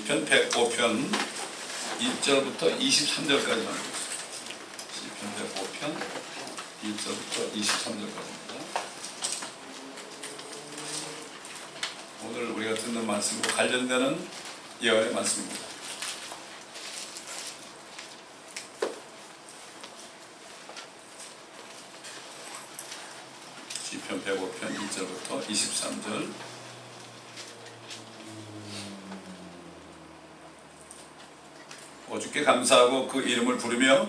시편 105편 1절부터 23절까지 나오고 있습니다. 시편 105편 1절부터 23절까지입니다. 오늘 우리가 듣는 말씀과 관련되는 예언의 말씀입니다. 시편 105편 1절부터 23절. 오주께 감사하고 그 이름을 부르며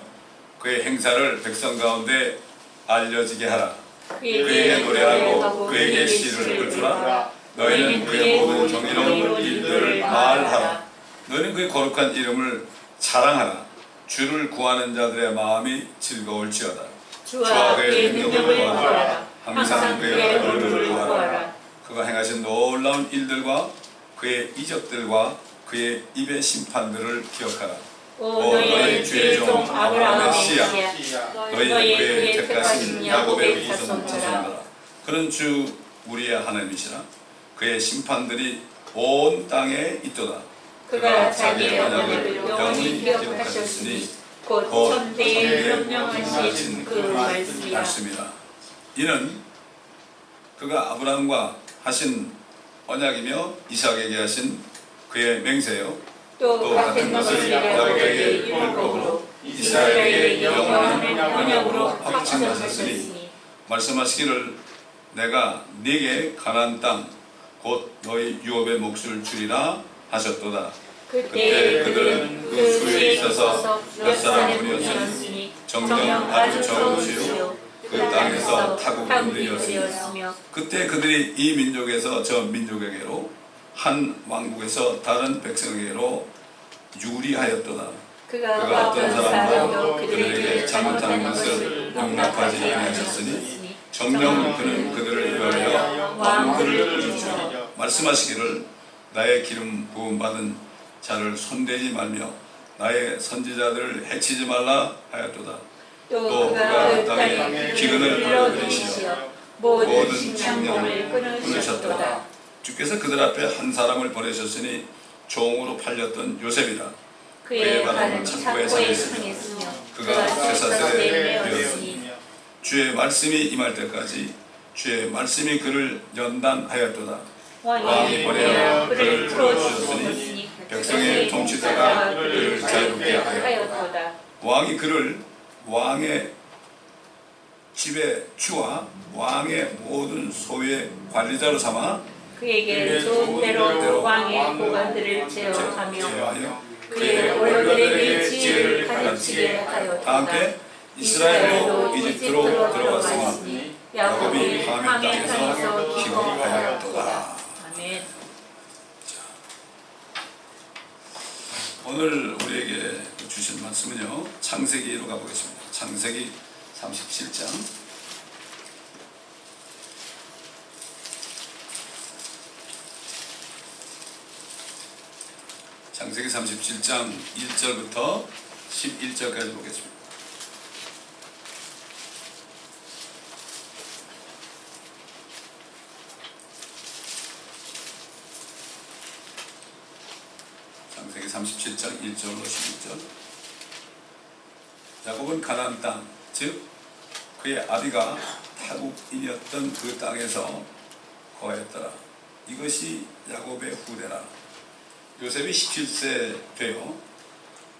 그의 행사를 백성 가운데 알려지게 하라. 그에게 노래하고 그에게 시를 읊으라. 너희는 그의 모든 정의로운 일들을 말하라. 너희는 그의 거룩한 이름을 자랑하라. 주를 구하는 자들의 마음이 즐거울지어다. 주와 그의 능력을 구하라. 항상 그의 얼굴을 구하라. 그가 행하신 놀라운 일들과 그의 이적들과 그의 입의 심판들을 기억하라. 오 너희 주의 종 아브라함의 씨야, 너희 그의 택하신 야곱의 자손들아. 그는 주 우리의 하나님이시라. 그의 심판들이 온 땅에 있도다. 그가 자기의 언약을 영원히 기억하셨으니 곧 천대에 명령하신 그 말씀이라. 이는 그가 아브라함과 하신 언약이며 이삭에게 하신 그의 맹세요. 또 같은 것을 야곱에게 율법으로 이스라엘에게 영원한 언약으로 확증하셨으니 말씀하시기를 내가 네게 가나안 땅 곧 너희 유업의 몫을 주리라 하셨도다. 그때 그들은 그 수에 있어서 몇 사람뿐이었으니 정녕 아주 적으시오. 그 땅에서 타국인들이었으며 그때 그들이 이 민족에서 저 민족에게로 한 왕국에서 다른 백성에게로 유리하였도다. 그가 어떤 사람도 그들에게 잘못하는 것을 용납하지 아니하셨으니 정녕 그는 그들을 위하여 왕들을 이루시오. 말씀하시기를 나의 기름 부음 받은 자를 손대지 말며 나의 선지자들을 해치지 말라 하였도다. 또 그가 땅에 기근을 불러들이시어 모든 생명을 끊으셨도다. 주께서 그들 앞에 한 사람을 보내셨으니 종으로 팔렸던 요셉이라. 그의 발은 창고에 상했으며 그가 쇠사슬에 매었으니 주의 말씀이 임할 때까지 주의 말씀이 그를 연단하였도다. 왕이 보내어 그를 풀어주셨으니 백성의 통치자가 그를 자유롭게 하였도다. 왕이 그를 왕의 집의 주와 왕의 모든 소유의 관리자로 삼아 그에게 좋은 대로 왕의 보관들을 제어하며 그의 얼굴에게 지혜를 가르치게 하였다. 함께 이스라엘도 이집트로 들어갔으니 야곱이 하멜 땅에서 기록하였도다. 아멘. 오늘 우리에게 주신 말씀은요, 창세기로 가보겠습니다. 창세기 37장. 창세기 37장 1절부터 11절까지 보겠습니다. 창세기 37장 1절로 11절. 야곱은 가나안 땅, 즉 그의 아비가 타국인이었던 그 땅에서 거하였더라. 이것이 야곱의 후대라. 요셉이 17세 되어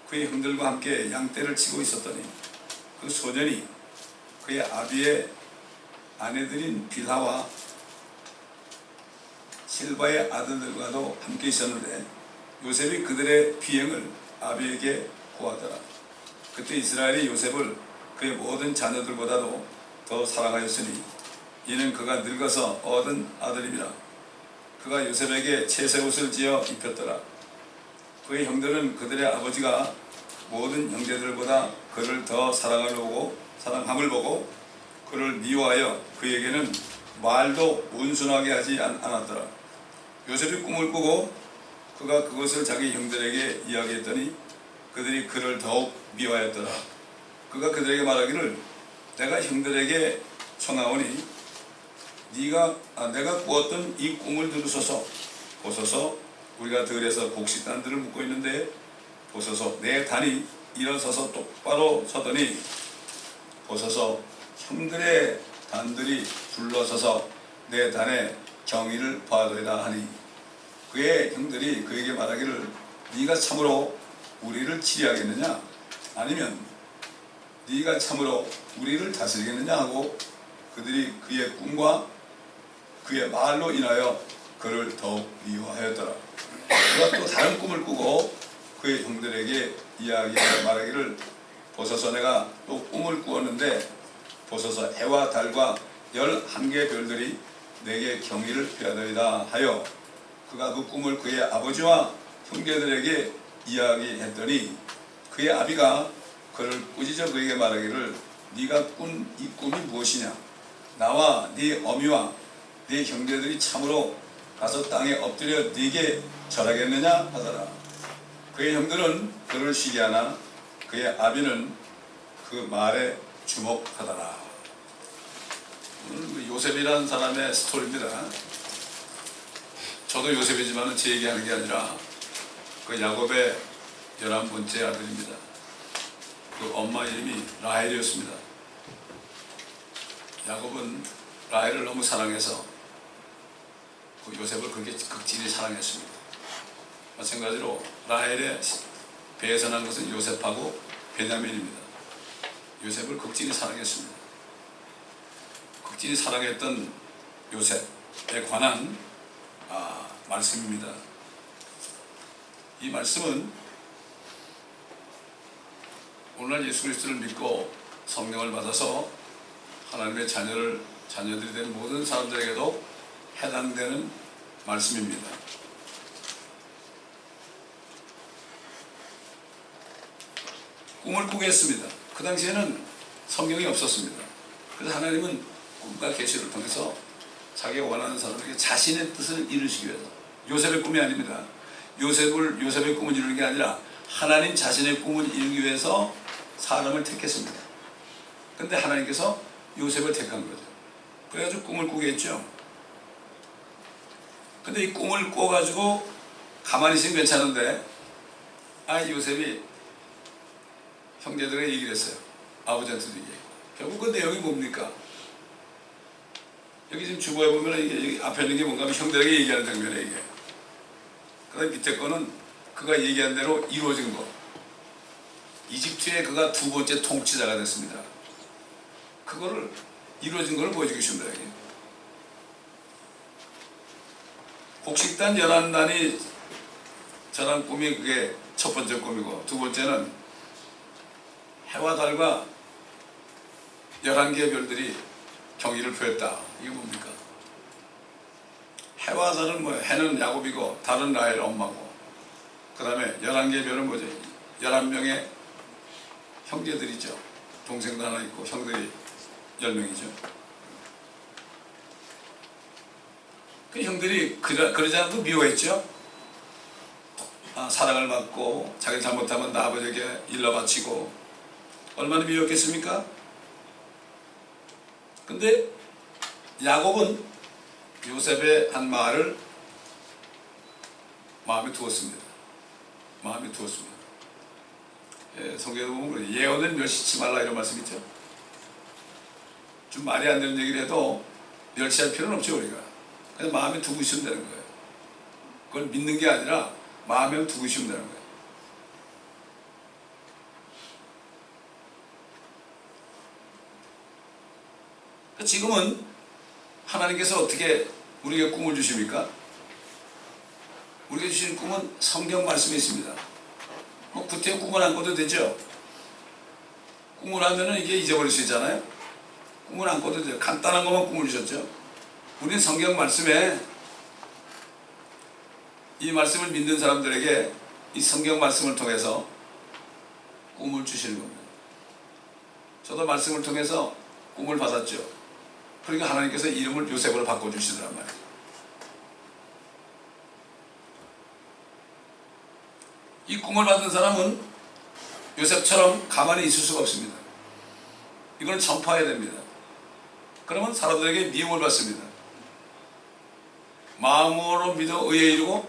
그의 형들과 함께 양떼를 치고 있었더니 그 소년이 그의 아비의 아내들인 빌하와 실바의 아들들과도 함께 있었는데 요셉이 그들의 비행을 아비에게 고하더라. 그때 이스라엘이 요셉을 그의 모든 자녀들보다도 더 사랑하였으니 이는 그가 늙어서 얻은 아들임이라. 그가 요셉에게 채색옷을 지어 입혔더라. 그의 형들은 그들의 아버지가 모든 형제들보다 그를 더 사랑함을 보고 그를 미워하여 그에게는 말도 온순하게 하지 않았더라. 요셉이 꿈을 꾸고 그가 그것을 자기 형들에게 이야기했더니 그들이 그를 더욱 미워하였더라. 그가 그들에게 말하기를 내가 형들에게 청하오니 내가 꾸었던 이 꿈을 들으소서. 보소서 우리가 들에서 곡식단들을 묶고 있는데 보소서 내 단이 일어서서 똑바로 서더니 보소서 형들의 단들이 둘러서서 내 단의 경의를 봐도이다 하니 그의 형들이 그에게 말하기를 네가 참으로 우리를 치리하겠느냐 아니면 네가 참으로 우리를 다스리겠느냐 하고 그들이 그의 꿈과 그의 말로 인하여 그를 더욱 미워하였더라. 그가 또 다른 꿈을 꾸고 그의 형들에게 이야기하여 말하기를 보소서 내가 또 꿈을 꾸었는데 보소서 해와 달과 11개 별들이 내게 경의를 표하더이다 하여 그가 그 꿈을 그의 아버지와 형제들에게 이야기했더니 그의 아비가 그를 꾸짖어 그에게 말하기를 네가 꾼 이 꿈이 무엇이냐 나와 네 어미와 네 형제들이 참으로 가서 땅에 엎드려 네게 절하겠느냐 하더라. 그의 형들은 그를 쉬게 하나 그의 아비는 그 말에 주목하더라. 오늘 요셉이라는 사람의 스토리입니다. 저도 요셉이지만 제 얘기하는 게 아니라 그 야곱의 11번째 아들입니다. 그 엄마 이름이 라헬이었습니다. 야곱은 라헬을 너무 사랑해서 그 요셉을 그렇게 극진히 사랑했습니다. 마찬가지로 라헬의 배에서 난 것은 요셉하고 베냐민입니다. 요셉을 극진히 사랑했습니다. 극진히 사랑했던 요셉에 관한 말씀입니다. 이 말씀은 오늘날 예수 그리스도를 믿고 성령을 받아서 하나님의 자녀들이 된 모든 사람들에게도 해당되는 말씀입니다. 꿈을 꾸게 했습니다. 그 당시에는 성경이 없었습니다. 그래서 하나님은 꿈과 계시를 통해서 자기가 원하는 사람에게 자신의 뜻을 이루시기 위해서 요셉의 꿈이 아닙니다. 요셉의 꿈을 이루는 게 아니라 하나님 자신의 꿈을 이루기 위해서 사람을 택했습니다. 근데 하나님께서 요셉을 택한 거죠. 그래가지고 꿈을 꾸게 했죠. 근데 이 꿈을 꿔가지고 가만히 있으면 괜찮은데 요셉이 형제들에게 얘기를 했어요. 아버지한테도 얘기해요. 결국 그 내용이 뭡니까? 여기 지금 주보에 보면 이게 앞에 있는 게 뭔가 하면 형들에게 얘기하는 장면이에요. 이게. 그 다음에 밑에 거는 그가 얘기한 대로 이루어진 거. 이집트에 그가 2번째 통치자가 됐습니다. 그거를 이루어진 걸 보여주고 싶습니다. 여기. 곡식단 11단이 전한 꿈이 그게 첫 번째 꿈이고 두 번째는 해와 달과 11개의 별들이 경의를 표했다. 이게 뭡니까? 해와 달은 해는 야곱이고 달은 라헬 엄마고 그 다음에 11개의 별은 뭐죠? 11명의 형제들이죠. 동생도 하나 있고 형들이 10명이죠. 그 형들이 그러지 않고 미워했죠. 사랑을 받고 자기 잘못하면 나 아버지에게 일러 바치고 얼마나 미웠겠습니까? 근데 야곱은 요셉의 한 말을 마음에 두었습니다. 성경에 보면 예언을 멸시치 말라 이런 말씀 있죠. 좀 말이 안 되는 얘기를 해도 멸시할 필요는 없죠 우리가. 그래서 마음에 두고 있으면 되는 거예요. 그걸 믿는 게 아니라 마음에 두고 있으면 되는 거예요. 지금은 하나님께서 어떻게 우리에게 꿈을 주십니까? 우리에게 주신 꿈은 성경 말씀에 있습니다. 구태여 꿈을 안 꿔도 되죠? 꿈을 하면은 이게 잊어버릴 수 있잖아요? 꿈을 안 꿔도 돼요. 간단한 것만 꿈을 주셨죠? 우리는 성경 말씀에 이 말씀을 믿는 사람들에게 이 성경 말씀을 통해서 꿈을 주시는 겁니다. 저도 말씀을 통해서 꿈을 받았죠. 그러니까 하나님께서 이름을 요셉으로 바꿔주시더란 말이에요. 이 꿈을 받은 사람은 요셉처럼 가만히 있을 수가 없습니다. 이걸 전파해야 됩니다. 그러면 사람들에게 미움을 받습니다. 마음으로 믿어 의에 이르고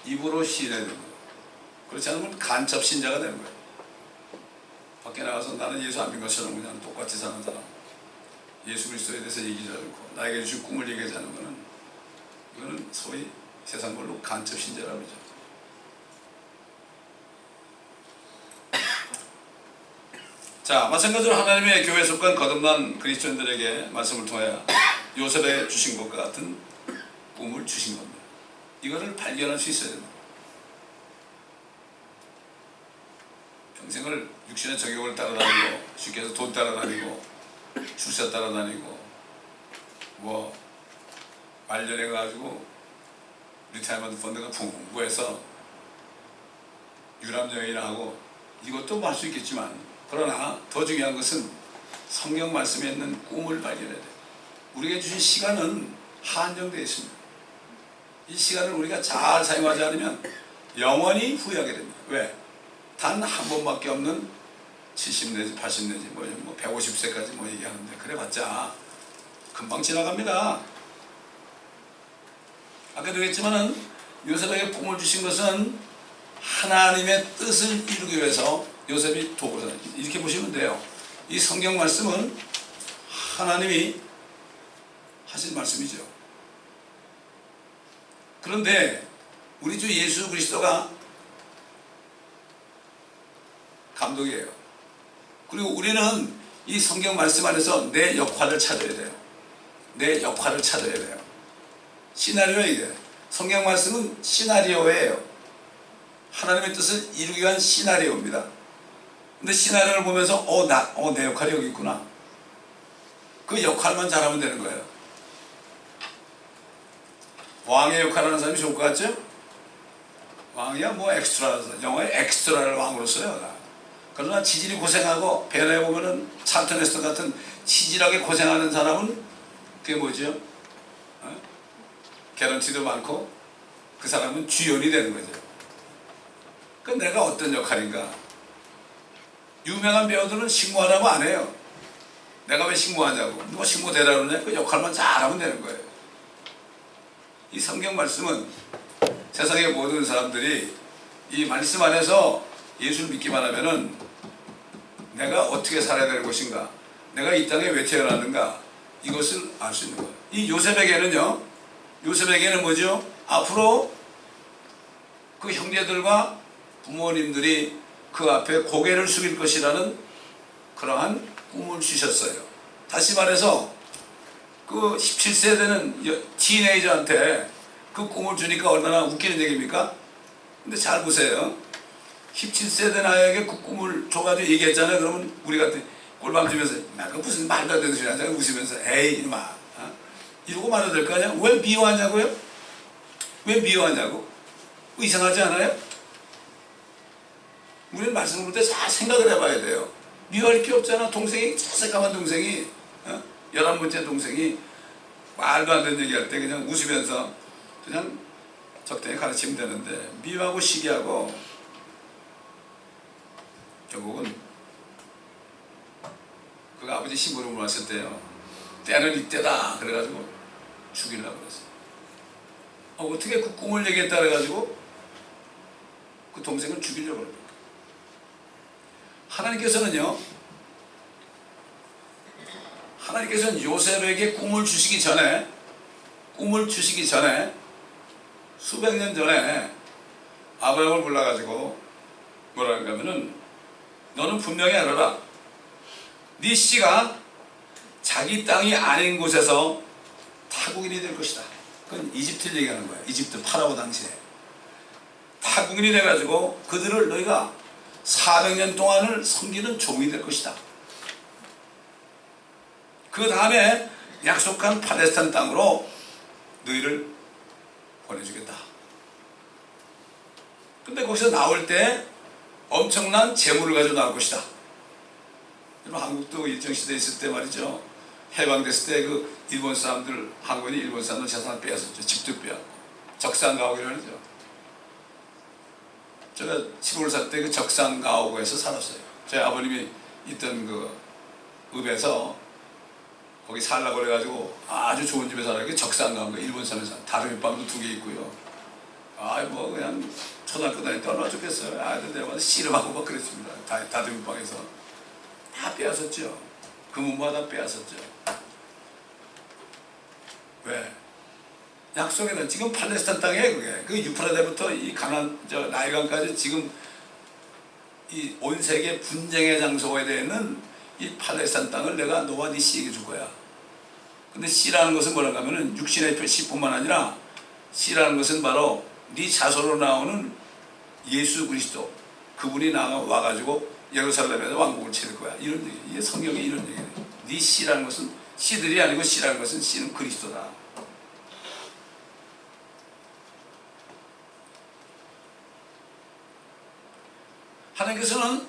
입으로 시인해야 되는 거예요. 그렇지 않으면 간첩 신자가 되는 거예요. 밖에 나가서 나는 예수 안 믿는 것처럼 그냥 똑같이 사는 사람, 예수 그리스도에 대해서 얘기하지 않고 나에게 주신 꿈을 얘기하지 않는 거는, 이거는 소위 세상 걸로 간첩 신자라고 그러죠. 자, 마찬가지로 하나님의 교회 속한 거듭난 그리스도인들에게 말씀을 통하여 요셉에 주신 것과 같은 꿈을 주신 겁니다. 이거를 발견할 수 있어야 됩니다. 평생을 육신의 정욕을 따라다니고, 쉽게 해서 돈 따라다니고, 출세 따라다니고, 뭐 말년해가지고 리타이먼트 펀드가 풍부해서 유람여행이나 하고, 이것도 뭐 할 수 있겠지만, 그러나 더 중요한 것은 성경 말씀에 있는 꿈을 발견해야 돼요. 우리에게 주신 시간은 한정되어 있습니다. 이 시간을 우리가 잘 사용하지 않으면 영원히 후회하게 됩니다. 왜? 단 한 번밖에 없는 70 내지 80 내지 뭐 150세까지 뭐 얘기하는데, 그래봤자 금방 지나갑니다. 아까도 했지만은 요셉에게 꿈을 주신 것은 하나님의 뜻을 이루기 위해서 요셉이 도구로, 이렇게 보시면 돼요. 이 성경 말씀은 하나님이 하신 말씀이죠. 그런데 우리 주 예수 그리스도가 감독이에요. 그리고 우리는 이 성경 말씀 안에서 내 역할을 찾아야 돼요. 내 역할을 찾아야 돼요. 시나리오에 이래. 성경 말씀은 시나리오예요. 하나님의 뜻을 이루기 위한 시나리오입니다. 근데 시나리오를 보면서 내 역할이 여기 있구나. 그 역할만 잘하면 되는 거예요. 왕의 역할을 하는 사람이 좋을 것 같죠? 왕이야 뭐 엑스트라, 영어에 엑스트라를 왕으로 써요. 그러나 지질이 고생하고, 배너에 보면은 찰턴 헤스턴 같은 치질하게 고생하는 사람은 그게 뭐죠? 개런티도 많고, 그 사람은 주연이 되는 거죠. 그 내가 어떤 역할인가? 유명한 배우들은 식모하라고 안 해요. 내가 왜 식모하냐고. 누가 식모되라고 그러냐? 그 역할만 잘하면 되는 거예요. 이 성경 말씀은 세상의 모든 사람들이 이 말씀 안에서 예수를 믿기만 하면은 내가 어떻게 살아야 될 것인가, 내가 이 땅에 왜 태어났는가, 이것을 알 수 있는 거예요. 이 요셉에게는 뭐죠? 앞으로 그 형제들과 부모님들이 그 앞에 고개를 숙일 것이라는 그러한 꿈을 주셨어요. 다시 말해서 그 17세 되는 티네이저한테 그 꿈을 주니까 얼마나 웃기는 얘기입니까? 근데 잘 보세요. 17세 된 아이에게 그 꿈을 줘가지고 얘기했잖아요. 그러면 우리 같은 꼴밤 주면서 그 무슨 말도 안 되는 소리 하잖아요. 웃으면서 에이 이놈아, 이러고 말해도 될 거 아니야? 왜 미워하냐고요? 왜 미워하냐고? 이상하지 않아요? 우리는 말씀을 볼 때 잘 생각을 해봐야 돼요. 미워할 게 없잖아. 동생이, 새까만 동생이, 11번째 동생이 말도 안 되는 얘기할 때 그냥 웃으면서 그냥 적당히 가르치면 되는데, 미워하고 시기하고 결국은 그 아버지 심부름을 왔을 때요, 때는 이때다 그래가지고 죽이려고 그랬어요. 어떻게 그 꿈을 얘기했다 그래가지고 그 동생을 죽이려고 그럽니까? 하나님께서는 요셉에게 꿈을 주시기 전에 수백 년 전에 아브라함을 불러가지고 뭐라고 하면은, 너는 분명히 알아라. 네 씨가 자기 땅이 아닌 곳에서 타국인이 될 것이다. 그건 이집트를 얘기하는 거야. 이집트 파라오 당시에 타국인이 돼가지고 그들을 너희가 400년 동안을 섬기는 종이 될 것이다. 그 다음에 약속한 팔레스타인 땅으로 너희를 보내주겠다. 근데 거기서 나올 때 엄청난 재물을 가지고 나올 것이다. 한국도 일정시대에 있을 때 말이죠, 해방됐을 때 그 일본 사람들, 한국인이 일본 사람들 재산을 빼앗았죠. 집도 빼앗고 적산가옥이라고 하죠. 제가 시골 살 때 그 적산가옥에서 살았어요. 제 아버님이 있던 그 읍에서 거기 살라고 그래가지고 아주 좋은 집에 살아요. 적산가옥, 일본 사람에서 다루미방도 2개 있고요. 뭐 그냥 초등학교 다닐 때 얼마나 좋겠어요. 아이들 데려가서 씨름하고 막 그랬습니다. 다듬이방에서 다 빼앗았죠. 금은마다 빼앗았죠. 왜? 약속에는 지금 팔레스타인 땅에 그게 그 유프라데부터 이 나일강까지 지금 이 온 세계 분쟁의 장소에 대해는 이 팔레스타인 땅을 내가 너와 네 씨에게 줄 거야. 근데 씨라는 것은 뭐라고 하면은 육신의 표 씨뿐만 아니라 씨라는 것은 바로 네 자손으로 나오는 예수 그리스도, 그분이 와가지고 예루살렘에서 왕국을 차릴 거야. 이런 얘기. 이게 성경에 이런 얘기예요. 네 씨라는 것은 씨들이 아니고 씨라는 것은 씨는 그리스도다. 하나님께서는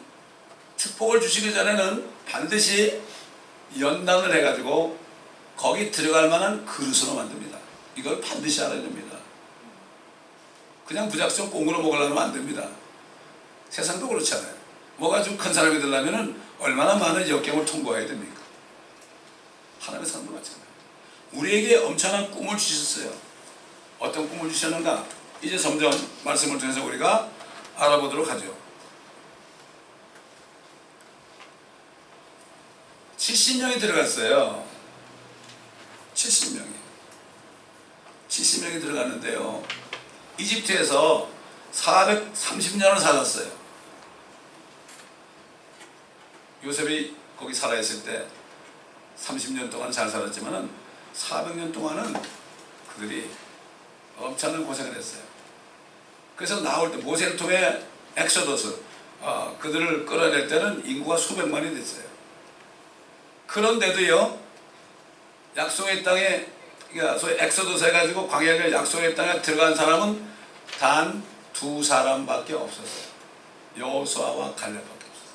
축복을 주시기 전에는 반드시 연단을 해가지고 거기 들어갈 만한 그릇으로 만듭니다. 이걸 반드시 알아야 됩니다. 그냥 무작정 꽁으로 먹으려면 안 됩니다. 세상도 그렇잖아요. 뭐가 좀 큰 사람이 되려면 얼마나 많은 역경을 통과해야 됩니까? 하나님의 사람도 마찬가지예요. 우리에게 엄청난 꿈을 주셨어요. 어떤 꿈을 주셨는가? 이제 점점 말씀을 통해서 우리가 알아보도록 하죠. 70명이 들어갔어요. 70명이 들어갔는데요. 이집트에서 430년을 살았어요. 요셉이 거기 살아있을 때 30년 동안 잘 살았지만은 400년 동안은 그들이 엄청난 고생을 했어요. 그래서 나올 때 모세를 통해 엑소더스, 그들을 끌어낼 때는 인구가 수백만이 됐어요. 그런데도요, 약속의 땅에, 그러니까 소위 엑소더스 해가지고 광야의 약속의 땅에 들어간 사람은 단 2사람밖에 없었어요. 여호수아와 갈렙밖에 없었어요.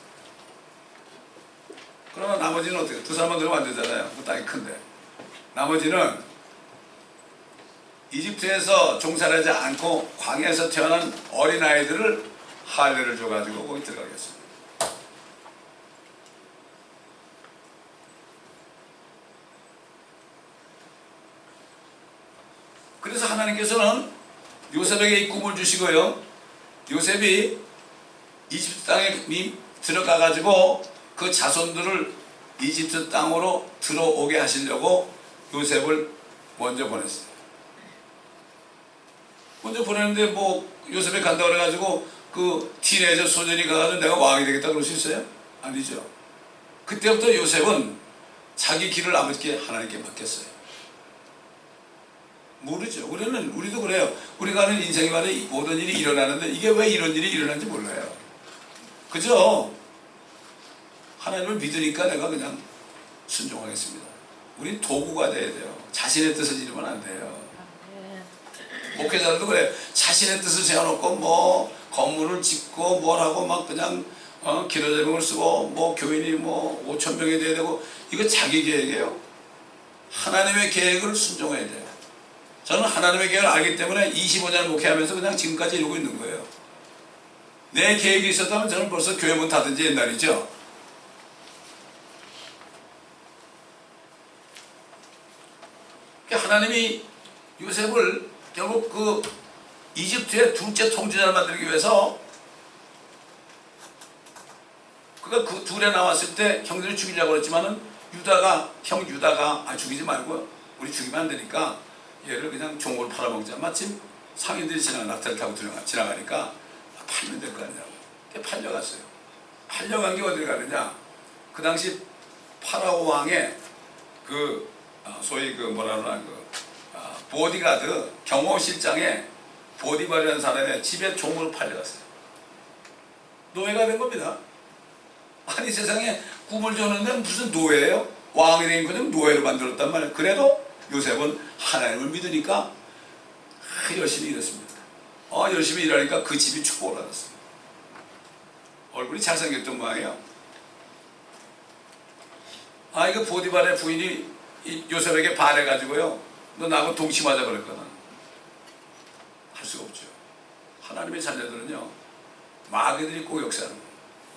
그러면 나머지는 어떻게? 2사람만 들어가면 안 되잖아요. 그 땅이 큰데. 나머지는 이집트에서 종살하지 않고 광야에서 태어난 어린아이들을 할례를 줘가지고 거기 들어가겠습니다. 그래서 하나님께서는 요셉에게 이 꿈을 주시고요. 요셉이 이집트 땅에 들어가가지고 그 자손들을 이집트 땅으로 들어오게 하시려고 요셉을 먼저 보냈어요. 먼저 보냈는데 뭐 요셉이 간다고 그래가지고 그 티네이저 소년이 가가지고 내가 왕이 되겠다 그럴 수 있어요? 아니죠. 그때부터 요셉은 자기 길을 아버지께 하나님께 맡겼어요. 모르죠. 우리도 그래요. 우리가 하는 인생에 말에 모든 일이 일어나는데 이게 왜 이런 일이 일어나는지 몰라요. 그죠? 하나님을 믿으니까 내가 그냥 순종하겠습니다. 우린 도구가 돼야 돼요. 자신의 뜻을 이루면 안 돼요. 목회자들도 그래. 자신의 뜻을 세워놓고 뭐 건물을 짓고 뭘 하고 막 그냥 기도제목을 쓰고 뭐 교인이 뭐 5,000명이 돼야 되고 이거 자기 계획이에요. 하나님의 계획을 순종해야 돼요. 저는 하나님의 계획을 알기 때문에 25년 목회하면서 그냥 지금까지 이러고 있는 거예요. 내 계획이 있었다면 저는 벌써 교회 문 닫은 지 옛날이죠. 하나님이 요셉을 결국 그 이집트의 둘째 통치자를 만들기 위해서 그가 그 둘에 나왔을 때 형들이 죽이려고 그랬지만은 형 유다가 죽이지 말고 우리 죽이면 안 되니까 얘를 그냥 종으로 팔아먹자. 마침 상인들이 낙타를 타고 지나가니까 팔면 될 거 아니냐고. 팔려갔어요. 팔려간 게 어딜 가느냐. 그 당시 파라오 왕의 그 소위 그 뭐라 그러나 보디가드 경호실장의 보디발이라는 사람의 집에 종으로 팔려갔어요. 노예가 된 겁니다. 아니 세상에 꿈을 줬는데 무슨 노예예요? 왕이 된 거는 노예로 만들었단 말이에요. 그래도 요셉은 하나님을 믿으니까 열심히 일했습니다. 열심히 일하니까 그 집이 축복을 받았어요. 얼굴이 잘생겼던 모양이에요. 이거 보디발의 부인이 요셉에게 반해가지고요. 너 나하고 동침하자 그랬거든. 할 수가 없죠. 하나님의 자녀들은요. 마귀들이 꼭 역사하는 거예요.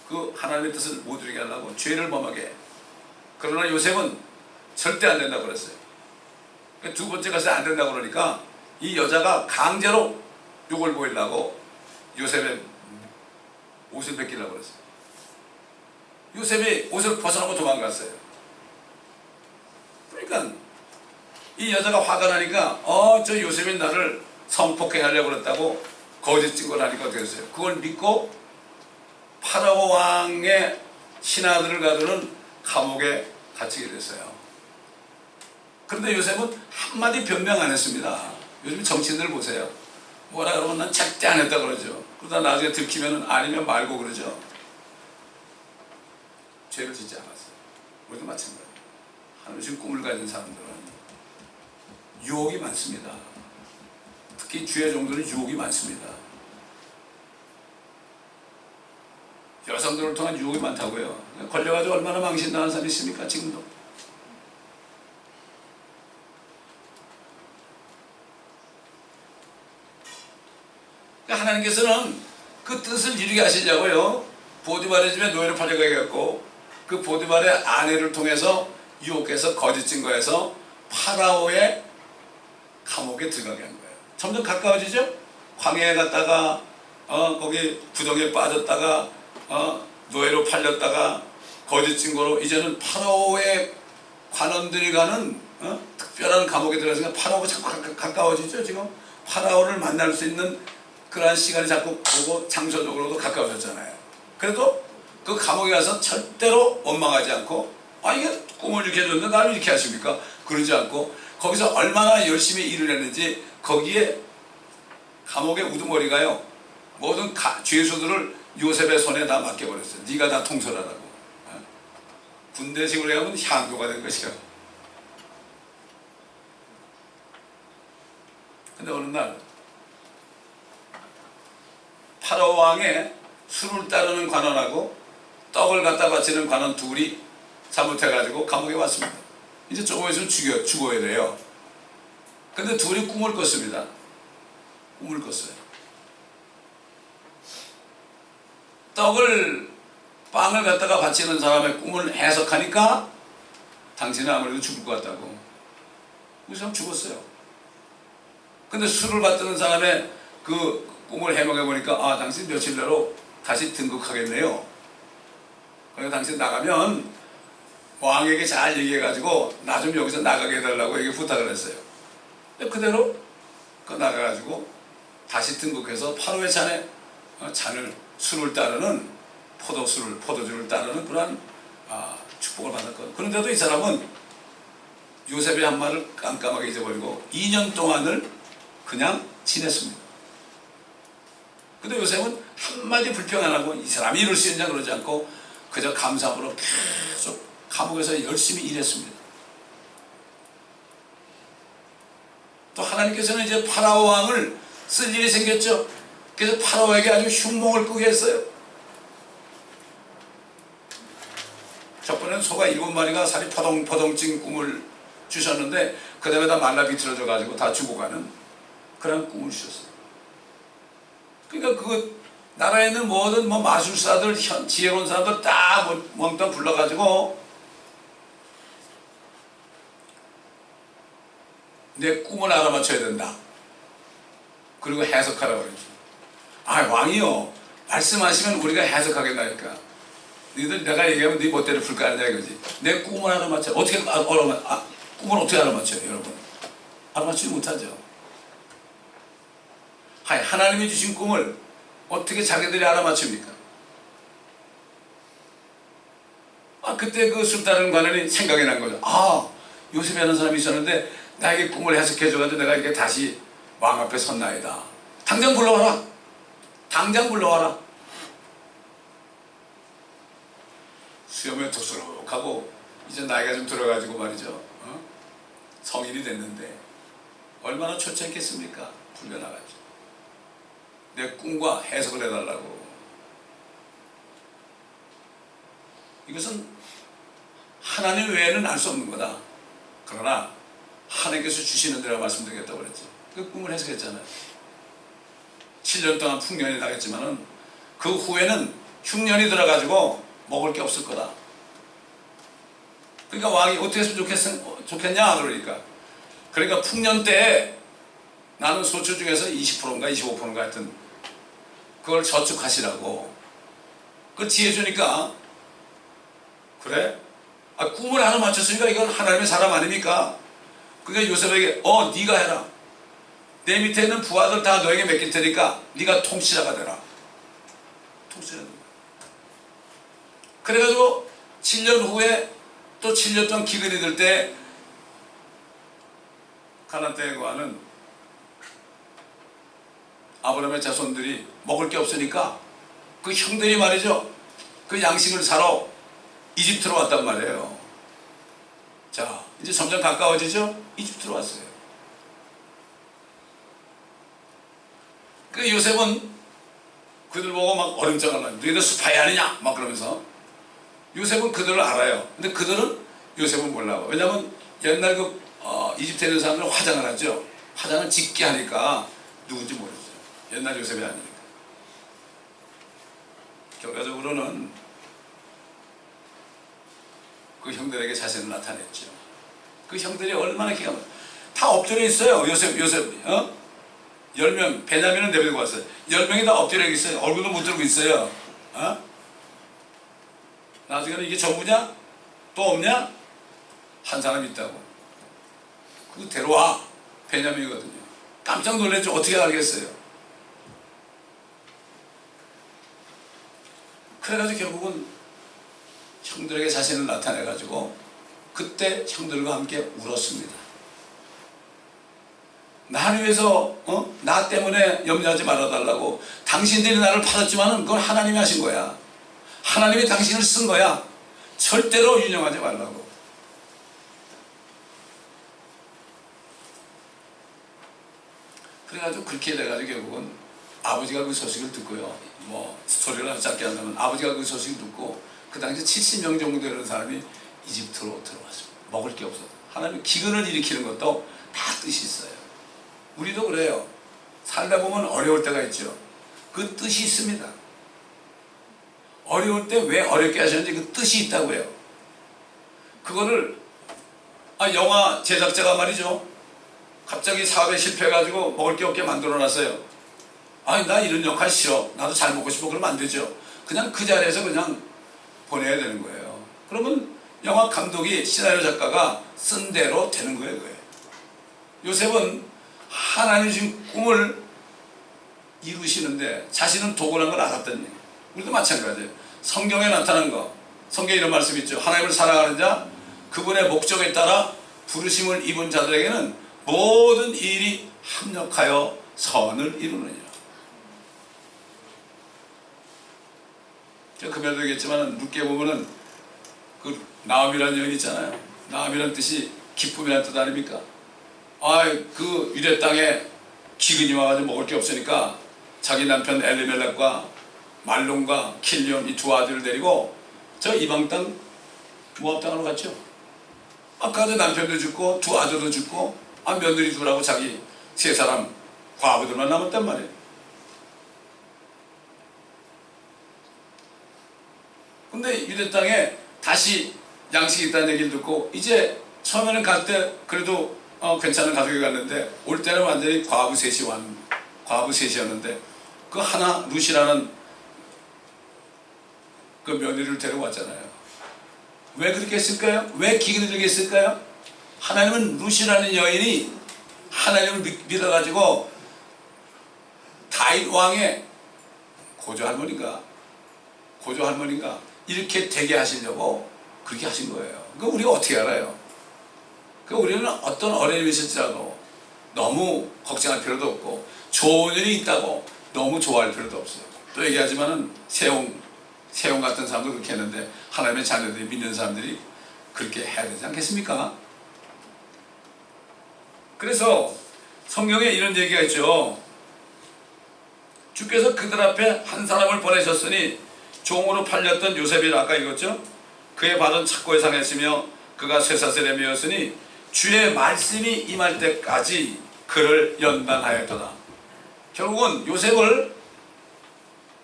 그 하나님의 뜻을 못 이루게 하려고 죄를 범하게 해. 그러나 요셉은 절대 안 된다고 그랬어요. 두 번째 가서 안 된다고 그러니까 이 여자가 강제로 욕을 보이려고 요셉의 옷을 벗기려고 그랬어요. 요셉이 옷을 벗어나고 도망갔어요. 그러니까 이 여자가 화가 나니까 저 요셉이 나를 성폭행하려고 그랬다고 거짓 증거를 하니까 어떻게 됐어요? 그걸 믿고 파라오 왕의 신하들을 가두는 감옥에 갇히게 됐어요. 그런데 요셉은 한마디 변명 안 했습니다. 요즘 정치인들 보세요. 뭐라 그러면 난 절대 안 했다 그러죠. 그러다 나중에 들키면 아니면 말고 그러죠. 죄를 짓지 않았어요. 우리도 마찬가지예요. 하나님 꿈을 가진 사람들은 유혹이 많습니다. 특히 주의 종들은 유혹이 많습니다. 여성들을 통한 유혹이 많다고요. 걸려가지고 얼마나 망신당한 사람이 있습니까? 지금도. 그러니까 하나님께서는 그 뜻을 이루게 하시려고요. 보디발의 집에 노예를 팔려고 해갖고 그 보디발의 아내를 통해서 유혹해서 거짓 증거해서 파라오의 감옥에 들어가게 한 거예요. 점점 가까워지죠? 광야에 갔다가 거기 부정에 빠졌다가 노예로 팔렸다가 거짓 증거로 이제는 파라오의 관원들이 가는 특별한 감옥에 들어가서 파라오가 자꾸 가까워지죠. 지금 파라오를 만날 수 있는 그러한 시간이 자꾸 오고 장소적으로도 가까워졌잖아요. 그래도 그 감옥에 가서 절대로 원망하지 않고 이게 꿈을 이렇게 줬는데 나를 이렇게 하십니까? 그러지 않고 거기서 얼마나 열심히 일을 했는지 거기에 감옥의 우두머리가요. 모든 죄수들을 요셉의 손에 다 맡겨버렸어요. 네가 다 통솔하라고. 군대식으로 하면 향도가 된 것이요. 근데 어느 날 파라오 왕의 술을 따르는 관원하고 떡을 갖다 바치는 관원 둘이 잘못해가지고 감옥에 왔습니다. 이제 조금 있으면 죽어야 돼요. 근데 둘이 꿈을 꿨습니다. 꿈을 꿨어요. 빵을 갖다가 바치는 사람의 꿈을 해석하니까 당신은 아무래도 죽을 것 같다고. 그 사람 죽었어요. 근데 술을 받드는 사람의 그 꿈을 해명해보니까 당신 며칠 내로 다시 등극하겠네요. 그래서 당신 나가면 왕에게 잘 얘기해가지고 나 좀 여기서 나가게 해달라고 이렇게 부탁을 했어요. 그대로 나가가지고 다시 등극해서 파로의 잔을 술을 따르는 포도주를 따르는 그러한 축복을 받았거든요. 그런데도 이 사람은 요셉의 한 말을 깜깜하게 잊어버리고 2년 동안을 그냥 지냈습니다. 근데 요셉은 한마디 불평 안 하고 이 사람이 이럴 수 있냐 그러지 않고 그저 감사함으로 계속 감옥에서 열심히 일했습니다. 또 하나님께서는 이제 파라오 왕을 쓸 일이 생겼죠. 그래서 파라오에게 아주 흉몽을 꾸게 했어요. 첫 번에는 소가 7마리가 살이 포동포동 찐 꿈을 주셨는데 그 다음에 다 말라 비틀어져 가지고 다 죽어가는 그런 꿈을 주셨어요. 그러니까 그 나라에 있는 모든 마술사들, 지혜로운 사람들 다 몽땅 불러가지고 내 꿈을 알아맞혀야 된다. 그리고 해석하라고 그러죠. 왕이요. 말씀하시면 우리가 해석하겠다니까. 너희들 내가 얘기하면 네 멋대로 풀 거 아니냐 이거지. 내 꿈을 알아맞혀. 꿈을 어떻게 알아맞혀요, 여러분? 알아맞히지 못하죠. 하나님이 주신 꿈을 어떻게 자기들이 알아맞춥니까? 그때 그 술 따르는 관원이 생각이 난 거죠. 요셉이라는 사람이 있었는데 나에게 꿈을 해석해줘가지고 내가 이렇게 다시 왕 앞에 섰나이다. 당장 불러와라. 당장 불러와라. 수염에 톡수룩하고 이제 나이가 좀 들어가지고 말이죠. 성인이 됐는데 얼마나 초췌했겠습니까? 불려나가죠. 내 꿈과 해석을 해달라고. 이것은 하나님 외에는 알 수 없는 거다. 그러나 하나님께서 주시는 대로 말씀드리겠다고 그랬지. 그 꿈을 해석했잖아요. 7년 동안 풍년이 나겠지만은 그 후에는 흉년이 들어가지고 먹을 게 없을 거다. 그러니까 왕이 어떻게 했으면 좋겠냐 그러니까 풍년 때에 나는 소출 중에서 20%인가 25%인가 하여튼 그걸 저축하시라고. 그걸 지혜 주니까 그래? 꿈을 하나 맞췄으니까 이건 하나님의 사람 아닙니까? 그러니까 요셉에게 네가 해라. 내 밑에 있는 부하들 다 너에게 맡길 테니까 네가 통치자가 되라. 통치자가 되라. 그래가지고 7년 후에 또 7년 동안 기근이 들 때 가나안 땅에 거하는 아브라함의 자손들이 먹을 게 없으니까 그 형들이 말이죠, 그 양식을 사러 이집트로 왔단 말이에요. 자, 이제 점점 가까워지죠? 이집트로 왔어요. 그 요셉은 그들 보고 막 얼음장을 놔요. 너희들 스파이 아니냐? 막 그러면서. 요셉은 그들을 알아요. 근데 그들은 요셉은 몰라요. 왜냐하면 옛날 이집트에 있는 사람들은 화장을 하죠. 화장을 짙게 하니까 누군지 모르죠. 옛날 요셉이 아니니까. 결과적으로는 그 형들에게 자신을 나타냈죠. 그 형들이 얼마나 기가 막혀. 다 엎드려 있어요. 요셉 10명, 베냐민은 내버리고 왔어요. 10명이 다 엎드려 있어요. 얼굴도 못 들고 있어요. 나중에는 이게 전부냐? 또 없냐? 한 사람이 있다고. 그거 데려와. 베냐민이거든요. 깜짝 놀랐죠. 어떻게 알겠어요? 그래가지고 결국은 형들에게 자신을 나타내가지고 그때 형들과 함께 울었습니다. 나를 위해서 나 때문에 염려하지 말아달라고. 당신들이 나를 팔았지만 그건 하나님이 하신 거야. 하나님이 당신을 쓴 거야. 절대로 유념하지 말라고. 그래가지고 그렇게 돼가지고 결국은 아버지가 그 소식을 듣고요. 스토리를 아주 짧게 한다면 아버지가 그 소식을 듣고 그 당시 70명 정도 되는 사람이 이집트로 들어왔습니다. 먹을 게 없어서. 하나님 기근을 일으키는 것도 다 뜻이 있어요. 우리도 그래요. 살다 보면 어려울 때가 있죠. 그 뜻이 있습니다. 어려울 때 왜 어렵게 하셨는지 그 뜻이 있다고 해요. 그거를 영화 제작자가 말이죠. 갑자기 사업에 실패해가지고 먹을 게 없게 만들어놨어요. 나 이런 역할 싫어. 나도 잘 먹고 싶어. 그러면 안 되죠. 그냥 그 자리에서 그냥 보내야 되는 거예요. 그러면 영화 감독이 시나리오 작가가 쓴 대로 되는 거예요. 그게. 요셉은 하나님 주신 꿈을 이루시는데 자신은 도굴한 걸 알았던 얘기. 우리도 마찬가지예요. 성경에 나타난 거. 성경에 이런 말씀 있죠. 하나님을 사랑하는 자, 그분의 목적에 따라 부르심을 입은 자들에게는 모든 일이 합력하여 선을 이루느니라. 제가 금요일도 얘기했지만 룻기에 보면은 그 나음이라는 여인 있잖아요. 나음이라는 뜻이 기쁨이라는 뜻 아닙니까? 그 유대 땅에 기근이 와가지고 먹을 게 없으니까 자기 남편 엘리멜렉과 말론과 킬리온 이 두 아들을 데리고 저 이방 땅 모압 땅으로 갔죠. 아까도 남편도 죽고 두 아들도 죽고 며느리 둘하고 자기 세 사람 과부들만 남았단 말이에요. 근데 유대 땅에 다시 양식이 있다는 얘기를 듣고 이제 처음에는 갈 때 그래도 괜찮은 가족이 갔는데 올 때는 완전히 과부 셋이었는데 그 하나 룻이라는 그 며느리를 데려왔잖아요. 왜 그렇게 했을까요? 왜 기근을 들게 했을까요? 하나님은 룻이라는 여인이 하나님을 믿어가지고 다윗 왕의 고조 할머니인가 이렇게 되게 하시려고 그렇게 하신 거예요. 그러니까 우리가 어떻게 알아요? 그러니까 우리는 어떤 어려움이 있을지라도 너무 걱정할 필요도 없고 좋은 일이 있다고 너무 좋아할 필요도 없어요. 또 얘기하지만은 세용 같은 사람도 그렇게 했는데 하나님의 자녀들이 믿는 사람들이 그렇게 해야 되지 않겠습니까? 그래서 성경에 이런 얘기가 있죠. 주께서 그들 앞에 한 사람을 보내셨으니 종으로 팔렸던 요셉이 아까 읽었죠? 그의 발은 착고에 상했으며 그가 쇠사슬에 매였으니 주의 말씀이 임할 때까지 그를 연단하였도다. 결국은 요셉을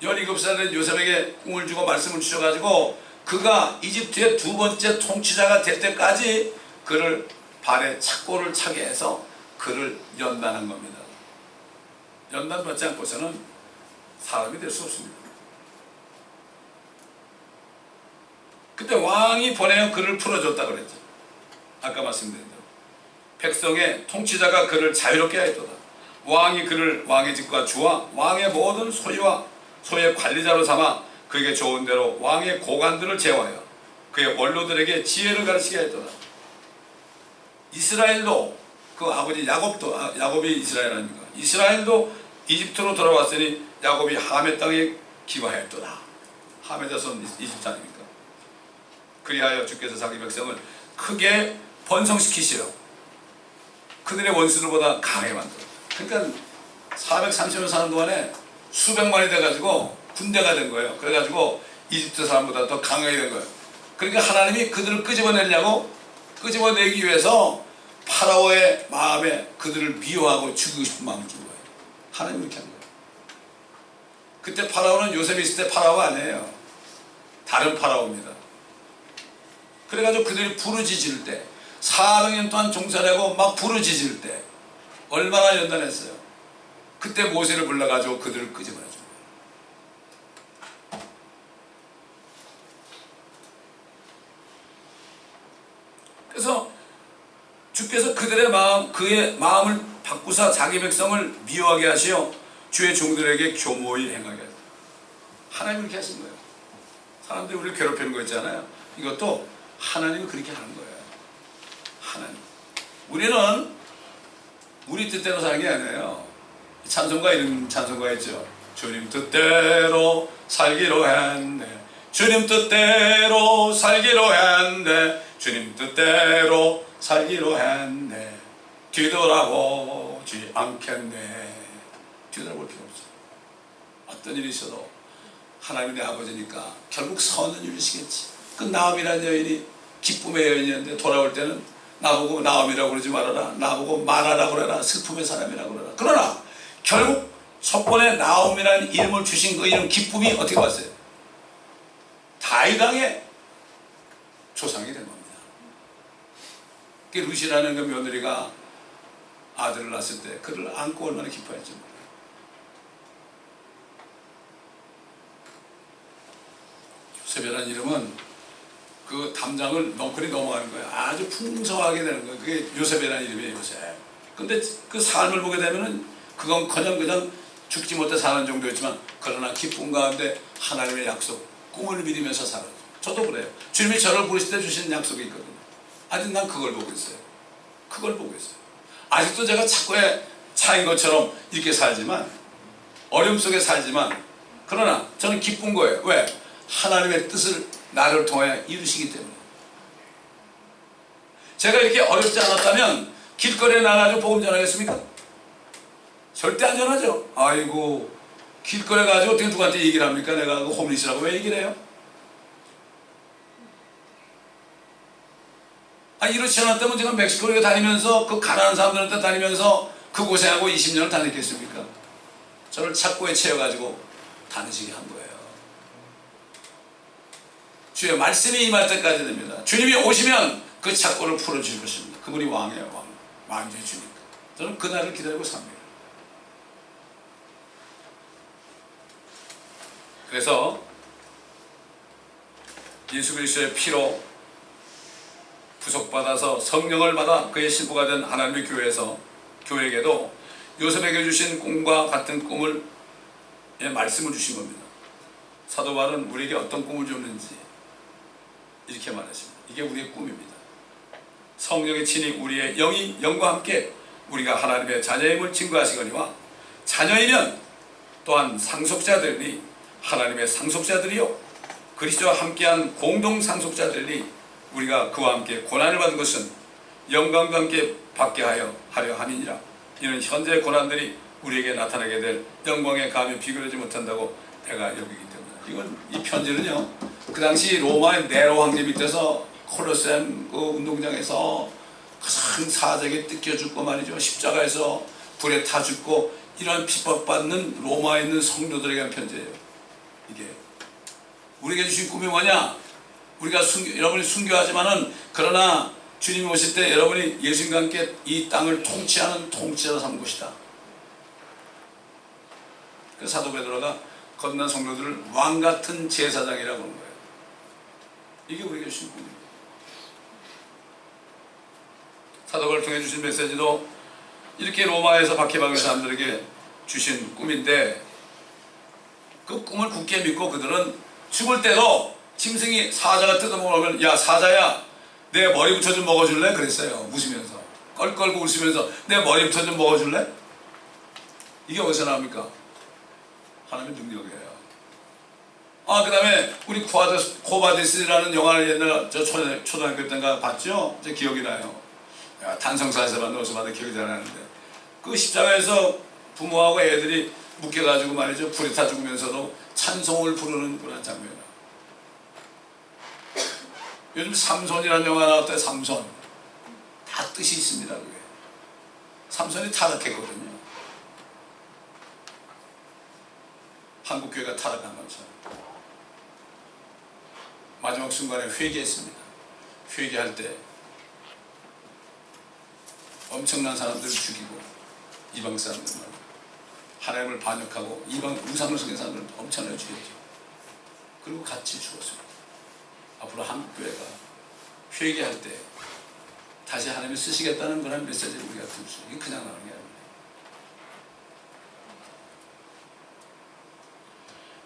17살 된 요셉에게 꿈을 주고 말씀을 주셔가지고 그가 이집트의 두 번째 통치자가 될 때까지 그를 발에 착고를 차게 해서 그를 연단한 겁니다. 연단받지 않고서는 사람이 될 수 없습니다. 그때 왕이 보내어 그를 풀어줬다 그랬죠. 아까 말씀드린 대로 백성의 통치자가 그를 자유롭게 하였도다. 왕이 그를 왕의 직과 주와 왕의 모든 소유와 소의 관리자로 삼아 그에게 좋은 대로 왕의 고관들을 제어하여 그의 원로들에게 지혜를 가르치게 하였도다. 이스라엘도 그 아버지 야곱이 이스라엘 아닙니까? 이스라엘도 이집트로 돌아왔으니 야곱이 하멧 땅에 기거하였도다. 하멧 자손 이집트 아닙니까? 그리하여 주께서 자기 백성을 크게 번성시키시어 그들의 원수들보다 강하게 만들어. 그러니까 430년 사는 동안에 수백만이 돼가지고 군대가 된 거예요. 그래가지고 이집트 사람보다 더 강하게 된 거예요. 그러니까 하나님이 그들을 끄집어내기 위해서 파라오의 마음에 그들을 미워하고 죽이고 싶은 마음을 준 거예요. 하나님이 그렇게 한 거예요. 그때 파라오는 요셉이 있을 때 파라오가 아니에요. 다른 파라오입니다. 그래가지고 그들이 부르짖을 때 400년 동안 종살이하고 막 부르짖을 때 얼마나 연단했어요. 그때 모세를 불러가지고 그들을 끄집어내 준 거예요. 그래서 주께서 그의 마음을 바꾸사 자기 백성을 미워하게 하시어 주의 종들에게 교모히 행하게 하셨어요. 하나님이 그렇게 하신 거예요. 사람들이 우리를 괴롭히는 거 있잖아요. 이것도 하나님이 그렇게 하는 거예요. 하나님. 우리는 우리 뜻대로 사는 게 아니에요. 찬송가 이런 찬송가 있죠. 주님 뜻대로 살기로 했네. 주님 뜻대로 살기로 했네. 주님 뜻대로 살기로 했네. 뒤돌아보지 않겠네. 뒤돌아볼 필요 없어. 어떤 일이 있어도 하나님이 내 아버지니까 결국 선은 이루시겠지. 그 나옴이라는 여인이 기쁨의 여인이었는데 돌아올 때는 나보고 나옴이라고 그러지 말아라. 나보고 말하라고 그러라. 슬픔의 사람이라고 그러라. 그러나 결국 속번에 나옴이라는 이름을 주신 그 이름 기쁨이 어떻게 왔어요? 다윗 왕의 조상이 된 겁니다. 그 루시라는 그 며느리가 아들을 낳았을 때 그를 안고 얼마나 기뻐했죠. 요셉이라는 이름은 그 담장을 넝쿨이 넘어가는 거예요. 아주 풍성하게 되는 거예요. 그게 요셉이라는 이름이에요. 요셉. 근데 그 삶을 보게 되면은 그건 그냥 죽지 못해 사는 정도였지만 그러나 기쁨 가운데 하나님의 약속, 꿈을 믿으면서 살아요. 저도 그래요. 주님이 저를 부르실 때 주시는 약속이 있거든요. 아직 난 그걸 보고 있어요. 그걸 보고 있어요. 아직도 제가 착고에 차인 것처럼 이렇게 살지만 어려움 속에 살지만 그러나 저는 기쁜 거예요. 왜? 하나님의 뜻을 나를 통해 이루시기 때문에. 제가 이렇게 어렵지 않았다면 길거리에 나가서 복음 전하겠습니까? 절대 안 전하죠. 아이고 길거리에 가지고 어떻게 누구한테 얘기를 합니까? 내가 그 홈리스라고 왜 얘기를 해요? 이렇지 않았다면 제가 멕시코에 다니면서 그 가난한 사람들한테 다니면서 그 고생하고 20년을 다녔겠습니까? 저를 착고에 채워가지고 다니시게 한 거예요. 주의 말씀이 임할 때까지 됩니다. 주님이 오시면 그 착고를 풀어주실 것입니다. 그분이 왕이에요. 왕주의 주님. 저는 그날을 기다리고 삽니다. 그래서 예수 그리스도의 피로 구속받아서 성령을 받아 그의 신부가 된 하나님의 교회에게도 요셉에게 주신 꿈과 같은 꿈을 말씀을 주신 겁니다. 사도 바울은 우리에게 어떤 꿈을 줬는지 이렇게 말했습니다. 이게 우리의 꿈입니다. 성령의 친히 우리의 영과 함께 우리가 하나님의 자녀임을 증거하시거니와 자녀이면 또한 상속자들이 하나님의 상속자들이요 그리스도와 함께한 공동 상속자들이 우리가 그와 함께 고난을 받은 것은 영광과 함께 받게 하려 함이니라. 이는 현재의 고난들이 우리에게 나타나게 될 영광에 감히 비교하지 못한다고 내가 여기기 때문에. 이건 이 편지는요 그 당시 로마의 네로 황제 밑에서 콜로세움 그 운동장에서 가장 사자에게 뜯겨 죽고 말이죠. 십자가에서 불에 타 죽고 이런 핍박받는 로마에 있는 성도들에게 한 편지예요. 이게 우리에게 주신 꿈이 뭐냐? 우리가 여러분이 순교하지만은 그러나 주님이 오실 때 여러분이 예수님과 함께 이 땅을 통치하는 통치자로 삼을 것이다. 그래서 사도 베드로가 거듭난 성도들을 왕같은 제사장이라고 하는 거예요. 이게 우리에게 주신 꿈입니다. 사도를 통해 주신 메시지도 이렇게 로마에서 박해받은 사람들에게 주신 꿈인데, 그 꿈을 굳게 믿고 그들은 죽을 때도 짐승이 사자가 뜯어먹으면 야 사자야 내 머리부터 좀 먹어줄래? 그랬어요. 웃으면서 껄껄고 웃으면서 내 머리부터 좀 먹어줄래? 이게 어디서 나옵니까? 하나님의 능력이에요. 그 다음에 우리 코바디스라는 영화를 옛날 저 초등학교 때인가 봤죠? 제 기억이 나요. 탄성사에서 봤는데 어디서 봤는데 기억이 잘 나는데, 그 십자가에서 부모하고 애들이 묶여가지고 말이죠, 불에 타 죽으면서도 찬송을 부르는 그런 장면이에요. 요즘 삼손이라는 영화 나왔대요. 삼손. 다 뜻이 있습니다. 그게 삼손이 타락했거든요. 한국교회가 타락한 것처럼 마지막 순간에 회개했습니다. 회개할 때 엄청난 사람들을 죽이고, 이방 사람들 말고 하나님을 반역하고 이방 우상을 섬기는 사람들을 엄청나게 죽였죠. 그리고 같이 죽었습니다. 앞으로 한국교회가 회개할 때 다시 하나님이 쓰시겠다는 그런 메시지를 우리가 들을 수, 이게 그냥 나오는 게 아닙니다.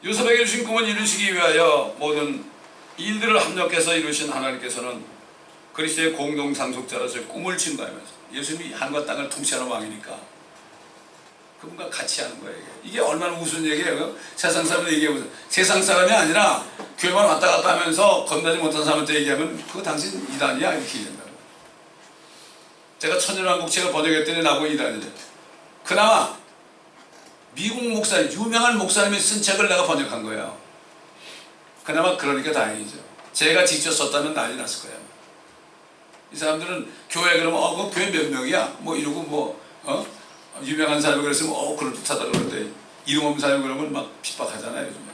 요셉에게 주신 꿈을 이루시기 위하여 모든 일들을 합력해서 이루신 하나님께서는 그리스도의 공동 상속자로서 꿈을 증거하면서, 예수님이 하늘과 땅을 통치하는 왕이니까 그분과 같이 하는 거예요. 이게 얼마나 무슨 얘기예요? 세상 사람들 얘기해보세요. 세상 사람이 아니라 교회만 왔다 갔다 하면서 건너지 못한 사람한테 얘기하면 그거 당신 이단이야 이렇게 얘기한다고. 제가 천연왕국책을 번역했더니 나보고 이단이래. 그나마 미국 목사님, 유명한 목사님이 쓴 책을 내가 번역한 거예요. 그나마 그러니까 다행이죠. 제가 직접 썼다면 난리 났을 거예요. 이 사람들은 교회 그러면 그 교회 몇 명이야? 뭐 이러고 유명한 사람이 그랬으면 그럴듯하다 그러는데, 이름 없는 사람이 그러면 막 핍박하잖아요. 요즘에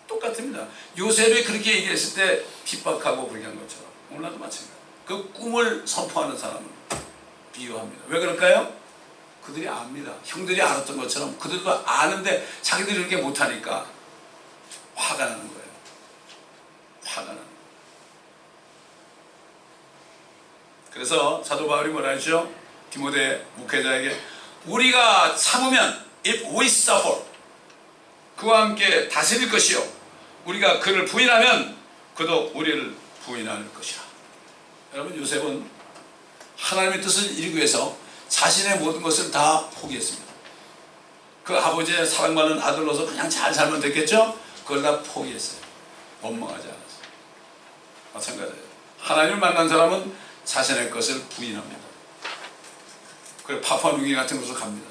똑같습니다. 요셉이 그렇게 얘기했을 때 핍박하고 그렇게 한 것처럼 오늘도 마찬가지예요. 그 꿈을 선포하는 사람을 비유합니다. 왜 그럴까요? 그들이 압니다. 형들이 알았던 것처럼 그들도 아는데 자기들이 그렇게 못하니까 화가 나는 거예요. 화가 나는 거예요. 그래서 사도 바울이 뭐라 했죠? 디모데 목회자에게 우리가 참으면 if we suffer, 그와 함께 다스릴 것이요, 우리가 그를 부인하면 그도 우리를 부인할 것이라. 여러분, 요셉은 하나님의 뜻을 이루기 위해서 자신의 모든 것을 다 포기했습니다. 그 아버지의 사랑받는 아들로서 그냥 잘 살면 됐겠죠? 그걸 다 포기했어요. 원망하지 않았어요. 마찬가지예요. 하나님을 만난 사람은 자신의 것을 부인합니다. 그리고 파푸아뉴기니 같은 곳으로 갑니다.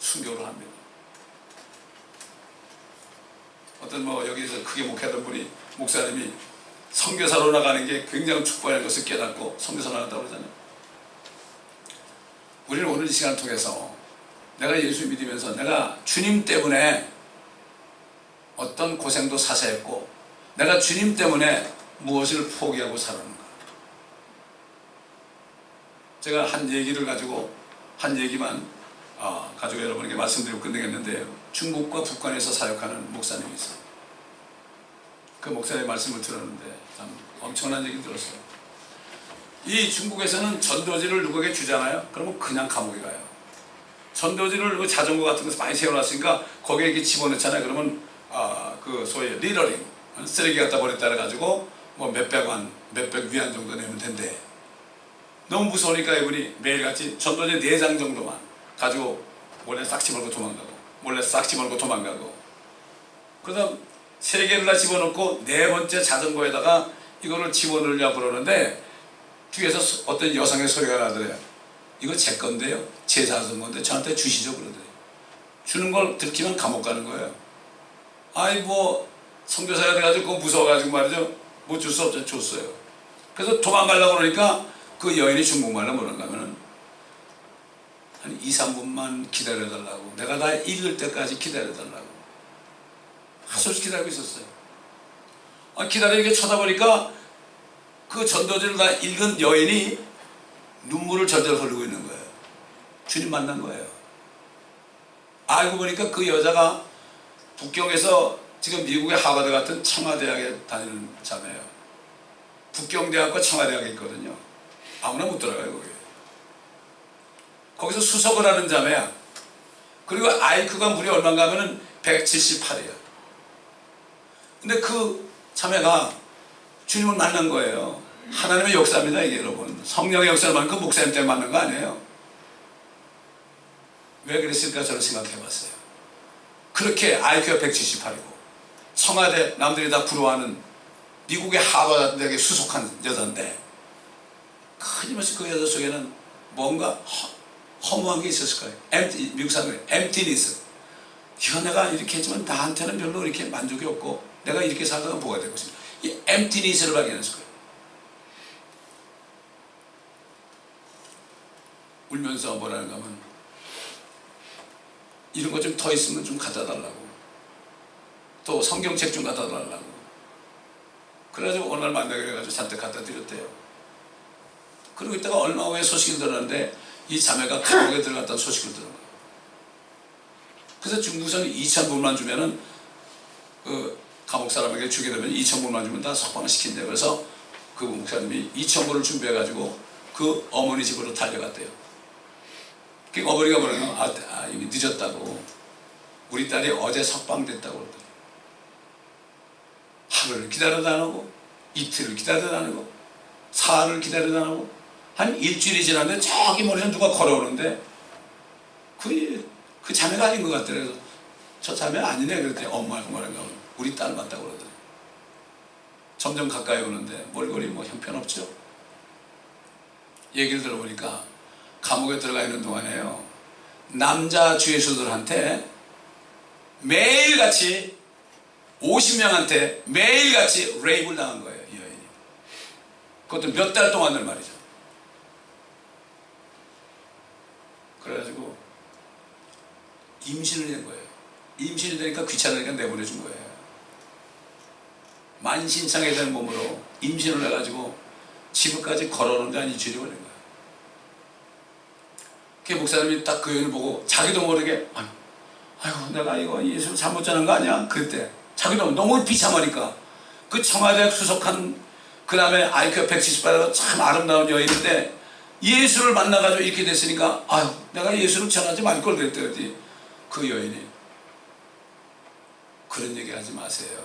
순교를 합니다. 어떤 여기서 크게 목회하던 분이, 목사님이 선교사로 나가는 게 굉장히 축복의 것을 깨닫고 선교사로 나갔다고 그러잖아요. 우리는 오늘 이 시간을 통해서 내가 예수 믿으면서 내가 주님 때문에 어떤 고생도 사세했고, 내가 주님 때문에 무엇을 포기하고 살았는가. 제가 한 얘기를 가지고, 한 얘기만 가지고 여러분에게 말씀드리고 끝내겠는데요. 중국과 북한에서 사역하는 목사님이 있어요. 그 목사님의 말씀을 들었는데 참 엄청난 얘기 들었어요. 이 중국에서는 전도지를 누구에게 주잖아요. 그러면 그냥 감옥에 가요. 전도지를 자전거 같은 거 많이 세워놨으니까 거기에 이렇게 집어넣잖아요. 그러면 그 소위 리더링, 쓰레기 갖다 버렸다 해가지고 뭐 몇백 위안 정도 내면 된대. 너무 무서우니까 이분이 매일같이 전도지 4장 정도만 가지고 몰래 싹 집어넣고 도망가고, 몰래 싹 집어넣고 도망가고, 그 다음 3개를 다 집어넣고 4번째 자전거에다가 이거를 집어넣으려고 그러는데 뒤에서 어떤 여성의 소리가 나더래요. 이거 제 건데요, 제 자전거인데 저한테 주시죠 그러더래요. 주는 걸 들키면 감옥 가는 거예요. 아이 뭐 선교사가 돼가지고 그거 무서워가지고 말이죠, 못 줄 수 없죠. 줬어요. 그래서 도망가려고 그러니까 그 여인이 중국말로 뭐라고 하면은 한 2-3분만 기다려달라고, 내가 다 읽을 때까지 기다려달라고 하소서 기다리고 있었어요. 기다리게 쳐다보니까 그 전도지를 다 읽은 여인이 눈물을 절절 흘리고 있는 거예요. 주님 만난 거예요. 알고 보니까 그 여자가 북경에서 지금 미국의 하버드 같은 청와대학에 다니는 자매예요. 북경대학과 청와대학에 있거든요. 아무나 못 들어가요 거기. 거기서 수석을 하는 자매야. 그리고 IQ가 무려 얼마인가 하면은 178이에요. 근데 그 자매가 주님을 만난 거예요. 하나님의 역사입니다 이게 여러분. 성령의 역사를 만난 그 목사님 때문에 만난 거 아니에요. 왜 그랬을까 저는 생각해 봤어요. 그렇게 IQ가 178이고 청와대 남들이 다 부러워하는 미국의 하버드 대학에 수속한 여자인데 끊임없이 그 여자 속에는 뭔가 허무한 게 있었을 거예요. 미국 사람들이 emptiness. 이거 내가 이렇게 했지만 나한테는 별로 이렇게 만족이 없고 내가 이렇게 살다가 뭐가 되고 있습니다. 이 emptiness를 발견했을 거예요. 울면서 뭐라는가 하면 이런 거 좀 더 있으면 좀 갖다 달라고. 또 성경책 좀 갖다 달라고. 그래가지고 오늘 만나기로 해가지고 잔뜩 갖다 드렸대요. 그리고 이따가 얼마 후에 소식을 들었는데 이 자매가 감옥에 들어갔다는 소식을 들은 거예요. 그래서 중국에서는 2,000불만 주면은 그 감옥 사람에게 주게 되면 2,000불만 주면 다 석방을 시킨대요. 그래서 그 목사님이 2,000불을 준비해가지고 그 어머니 집으로 달려갔대요. 그 어머니가 뭐냐면 이미 늦었다고. 우리 딸이 어제 석방됐다고 그러더니 하루를 기다려도 안 하고 이틀을 기다려도 안 하고 사흘을 기다려도 안 하고 한 일주일이 지났는데 저기 머리는 누가 걸어오는데 그 자매가 아닌 것 같더래요. 그래서 저 자매 아니네 그랬더니 엄마가 뭐라고 하면 우리 딸 맞다고 그러더니 점점 가까이 오는데 몰골이 뭐 형편없죠. 얘기를 들어보니까 감옥에 들어가 있는 동안에요 남자 죄수들한테 매일같이 50명한테 매일같이 레이프를 당한 거예요. 이 여인이. 그것도 몇 달 동안을 말이죠. 그래가지고 임신을 낸 거예요. 임신이 되니까 귀찮으니까 내보내준 거예요. 만신창에 된 몸으로 임신을 해가지고 집까지 걸어오는데 한 일주일이 걸린 거예요. 그 목사님이 딱 그 여인을 보고 자기도 모르게 아유 내가 이거 예수를 잘못 전한 거 아니야? 그랬대. 자기도 너무 비참하니까 그 청와대 수석한 그 다음에 IQ 178가 참 아름다운 여인인데 예수를 만나가지고 이렇게 됐으니까 아유 내가 예수를 전하지 말 걸 그랬더니 그 여인이 그런 얘기 하지 마세요.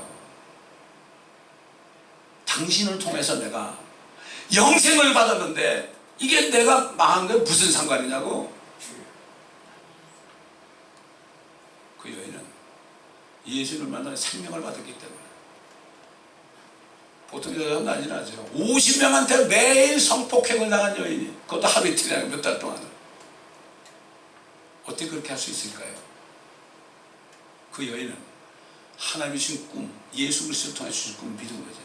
당신을 통해서 내가 영생을 받았는데 이게 내가 망한 게 무슨 상관이냐고. 그 여인은 예수를 만나 생명을 받았기 때문에 보통 여자는 난리 나죠. 50명한테 매일 성폭행을 당한 여인이 그것도 하루 이틀이 아니고 몇 달 동안을 어떻게 그렇게 할 수 있을까요? 그 여인은 하나님이 주신 꿈, 예수 그리스도를 통해 주신 꿈을 믿은 거죠.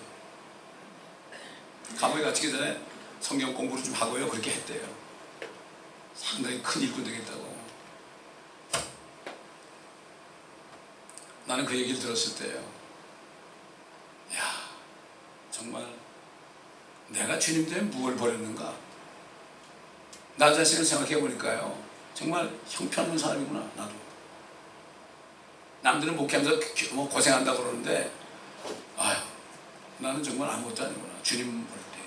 감옥에 갇히기 전에 성경 공부를 좀 하고요 그렇게 했대요. 상당히 큰 일꾼 되겠다고. 나는 그 얘기를 들었을 때요 야 정말 내가 주님 때문에 무엇을 버렸는가. 나 자신을 생각해 보니까요 정말 형편없는 사람이구나. 나도 남들은 목회하면서 뭐 고생한다고 그러는데 아유 나는 정말 아무것도 아니구나. 주님 볼 때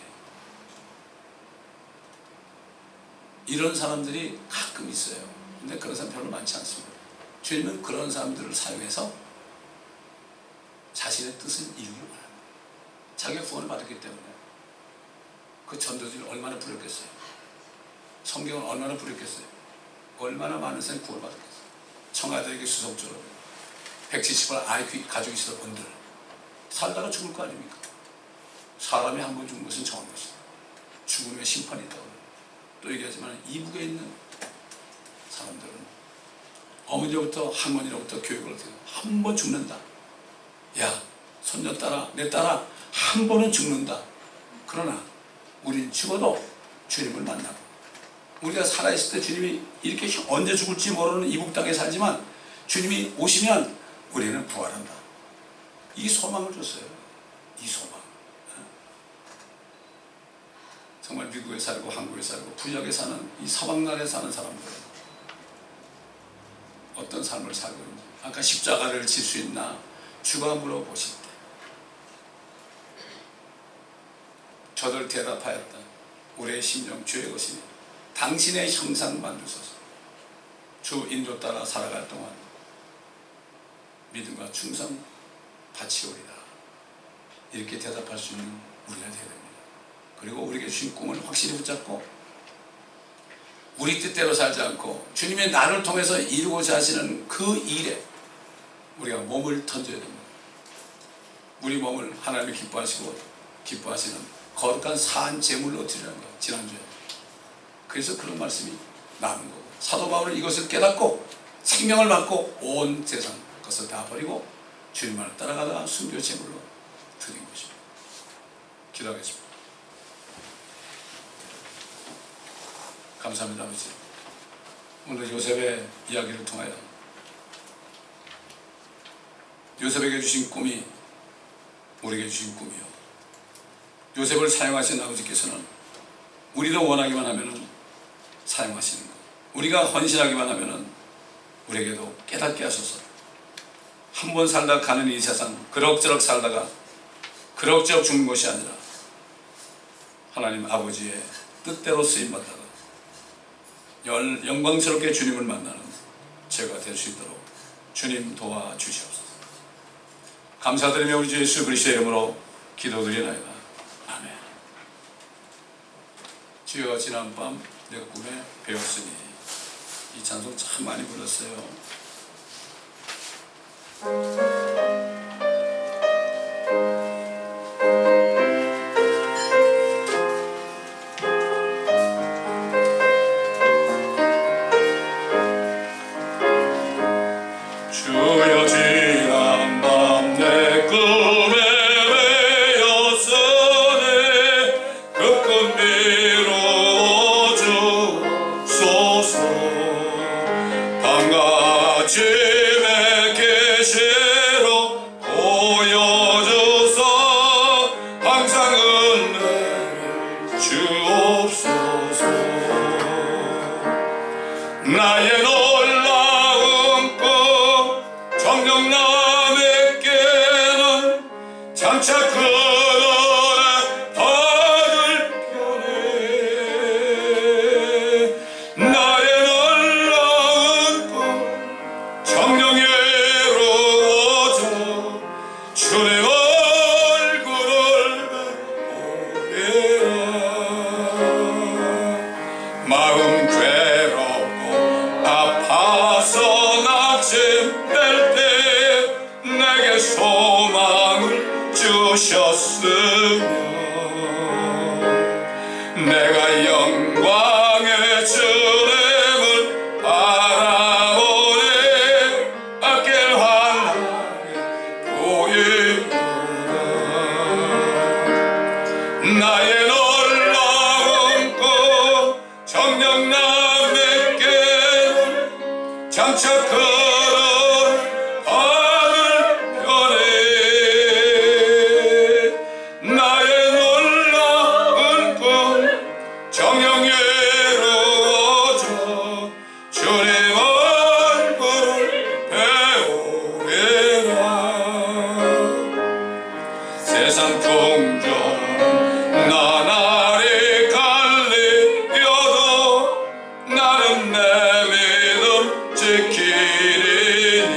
이런 사람들이 가끔 있어요. 근데 그런 사람 별로 많지 않습니다. 주님은 그런 사람들을 사용해서 자신의 뜻을 이루기를 바랍니다. 자기가 구원을 받았기 때문에. 그 전도지를 얼마나 부렸겠어요. 성경을 얼마나 부렸겠어요. 얼마나 많은 사람이 구원을 받았겠어요. 청와대에게 수석처럼 170번 IQ 가지고 있어도 분들 살다가 죽을 거 아닙니까. 사람이 한 번 죽는 것은 정한 것이다. 죽음의 심판이 있다고. 또 얘기하지만 이북에 있는 사람들은 어머니로부터 할머니로부터 교육을 얻어요. 한 번 죽는다. 야 손녀 딸아 내 딸아 한 번은 죽는다. 그러나 우리는 죽어도 주님을 만나고 우리가 살아있을 때 주님이 이렇게 언제 죽을지 모르는 이북 땅에 살지만 주님이 오시면 우리는 부활한다. 이 소망을 줬어요. 이 소망. 정말 미국에 살고 한국에 살고 부역에 사는 이 서방나라에 사는 사람들 어떤 삶을 살고 있는지, 아까 십자가를 질 수 있나 주가 물어보실 때 저들 대답하였다. 우리의 심령 주의 것이니 당신의 형상 만드소서. 주 인도 따라 살아갈 동안 믿음과 충성 바치오리다. 이렇게 대답할 수 있는 우리가 되어야 됩니다. 그리고 우리에게 주신 꿈을 확실히 붙잡고 우리 뜻대로 살지 않고 주님의 나를 통해서 이루고자 하시는 그 일에 우리가 몸을 던져야 됩니다. 우리 몸을 하나님이 기뻐하시는 거룩한 산 제물로 드리는 것, 지난주에. 그래서 그런 말씀이 나오는 거고, 사도 바울은 이것을 깨닫고 생명을 받고 온 세상 것을 다 버리고 주님을 따라가다가 순교 제물로 드린 것입니다. 기도하겠습니다. 감사합니다, 아버지. 오늘 요셉의 이야기를 통하여 요셉에게 주신 꿈이 우리에게 주신 꿈이요, 요셉을 사용하신 아버지께서는 우리도 원하기만 하면 사용하시는 것, 우리가 헌신하기만 하면 우리에게도 깨닫게 하소서. 한 번 살다 가는 이 세상, 그럭저럭 살다가 그럭저럭 죽는 것이 아니라 하나님 아버지의 뜻대로 쓰임받다가 영광스럽게 주님을 만나는 제가 될 수 있도록 주님 도와주시옵소서. 감사드리며 우리 주 예수 그리스도의 이름으로 기도드리나이다. 아멘. 주여, 지난밤 내 꿈에 배웠으니. 이 찬송 참 많이 불렀어요. 주여, 지난밤 내 꿈에 배웠으니 그 꿈 이루어주소서. 밤같이 계시로 보여주소. 항상 은혜를 주옵소서. 나의 놀라운 꿈 정령남에게는 장차 그날의 하늘 편에 나의 놀라운 꿈 정령에 이루어져 주의 얼굴을 보리라. 마음 괴롭고 아파서 낙심될 때 내게 소망을 주셨으며 내가 영광의 주님을 바라보니 아낄 하나님 보이노라. 나의 놀라운 꿈 정령남에게는 장차 그런 하늘 편에 나의 놀라운 꿈 정령에 이루어져 주님 얼굴을 배우리라. 세상 풍경 나날이 갈리려도 나는 내 믿음 지키리니.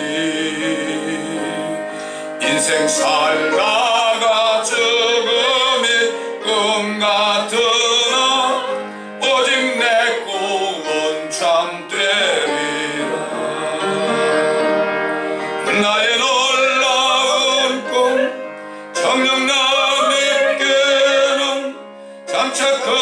인생 살다가 죽음이 꿈 같으나 오직 내 꿈은 참되리라. 나의 놀라운 꿈 정령남에게는 장차 그런